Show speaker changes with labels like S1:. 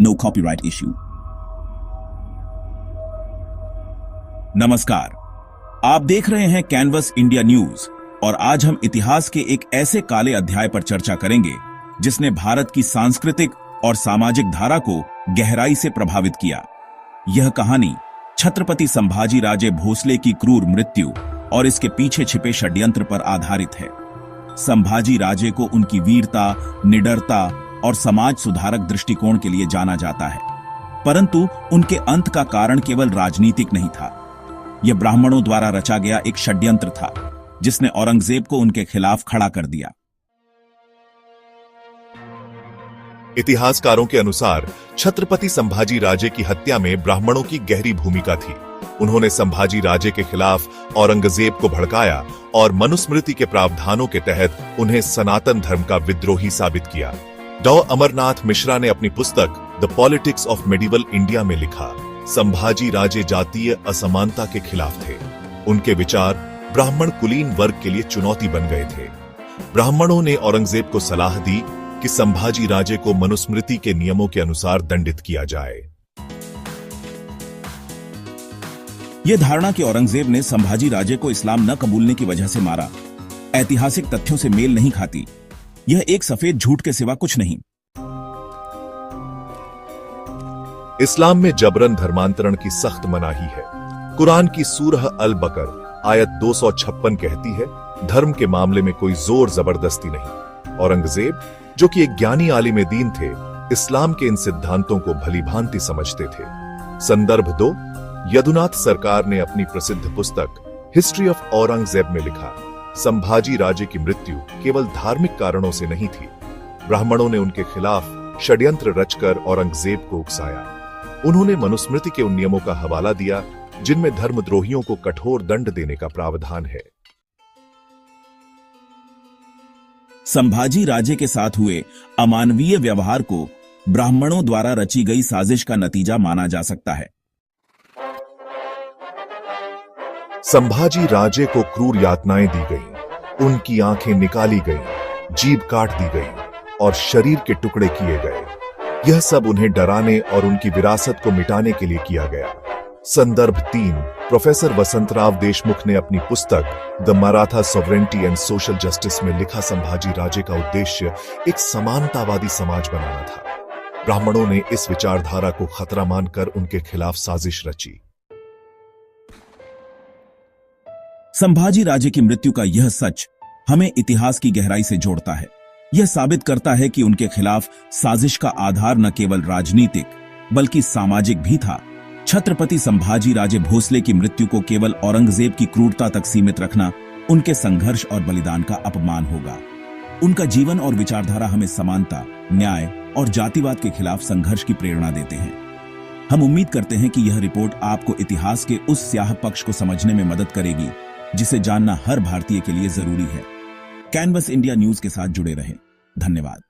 S1: No copyright issue. नमस्कार, आप देख रहे हैं कैनवस इंडिया न्यूज और आज हम इतिहास के एक ऐसे काले अध्याय पर चर्चा करेंगे जिसने भारत की सांस्कृतिक और सामाजिक धारा को गहराई से प्रभावित किया। यह कहानी छत्रपति संभाजी राजे भोसले की क्रूर मृत्यु और इसके पीछे छिपे षड्यंत्र पर आधारित है। संभाजी राजे को उनकी वीरता, निडरता और समाज सुधारक दृष्टिकोण के लिए जाना जाता है, परंतु उनके अंत का कारण केवल राजनीतिक नहीं था। यह ब्राह्मणों द्वारा रचा गया एक षड्यंत्र था जिसने औरंगजेब को उनके खिलाफ खड़ा कर दिया।
S2: इतिहासकारों के अनुसार छत्रपति संभाजी राजे की हत्या में ब्राह्मणों की गहरी भूमिका थी। उन्होंने संभाजी राजे के खिलाफ औरंगजेब को भड़काया और मनुस्मृति के प्रावधानों के तहत उन्हें सनातन धर्म का विद्रोही साबित किया। डॉ अमरनाथ मिश्रा ने अपनी पुस्तक the politics of medieval India में लिखा, संभाजी राजे जातीय असमानता के खिलाफ थे। उनके विचार ब्राह्मण कुलीन वर्ग के लिए चुनौती बन गए थे। ब्राह्मणों ने औरंगजेब को सलाह दी कि संभाजी राजे को मनुस्मृति के नियमों के अनुसार दंडित किया जाए।
S1: यह धारणा कि औरंगजेब ने संभाजी राजे को इस्लाम न कबूलने की वजह से मारा, ऐतिहासिक तथ्यों से मेल नहीं खाती। यह एक सफेद झूठ के सिवा कुछ नहीं।
S2: इस्लाम में जबरन धर्मांतरण की सख्त मनाही है। कुरान की सूरह अल बकर आयत 256 कहती है, धर्म के मामले में कोई जोर जबरदस्ती नहीं। औरंगजेब, जो कि एक ज्ञानी आलिम दीन थे, इस्लाम के इन सिद्धांतों को भली भांति समझते थे। संदर्भ 2, यदुनाथ सरकार ने अपनी प्रसिद्ध पुस्तक हिस्ट्री ऑफ औरंगजेब में लिखा, संभाजी राजे की मृत्यु केवल धार्मिक कारणों से नहीं थी। ब्राह्मणों ने उनके खिलाफ षड्यंत्र रचकर औरंगजेब को उकसाया। उन्होंने मनुस्मृति के उन नियमों का हवाला दिया जिनमें धर्मद्रोहियों को कठोर दंड देने का प्रावधान है।
S1: संभाजी राजे के साथ हुए अमानवीय व्यवहार को ब्राह्मणों द्वारा रची गई साजिश का नतीजा माना जा सकता है।
S2: संभाजी राजे को क्रूर यातनाएं दी गईं, उनकी आंखें निकाली गईं, जीभ काट दी गई और शरीर के टुकड़े किए गए। यह सब उन्हें डराने और उनकी विरासत को मिटाने के लिए किया गया। संदर्भ 3, प्रोफेसर वसंतराव देशमुख ने अपनी पुस्तक the Maratha sovereignty and social justice में लिखा, संभाजी राजे का उद्देश्य एक समानतावादी समाज बनाना था। ब्राह्मणों ने इस विचारधारा को खतरा मानकर उनके खिलाफ साजिश रची।
S1: संभाजी राजे की मृत्यु का यह सच हमें इतिहास की गहराई से जोड़ता है। यह साबित करता है कि उनके खिलाफ साजिश का आधार न केवल राजनीतिक बल्कि सामाजिक भी था। छत्रपति संभाजी राजे भोसले की मृत्यु को केवल औरंगजेब की क्रूरता तक सीमित रखना उनके संघर्ष और बलिदान का अपमान होगा। उनका जीवन और विचारधारा हमें समानता, न्याय और जातिवाद के खिलाफ संघर्ष की प्रेरणा देते हैं। हम उम्मीद करते हैं कि यह रिपोर्ट आपको इतिहास के उस स्याह पक्ष को समझने में मदद करेगी जिसे जानना हर भारतीय के लिए जरूरी है। कैनवस इंडिया न्यूज के साथ जुड़े रहें। धन्यवाद।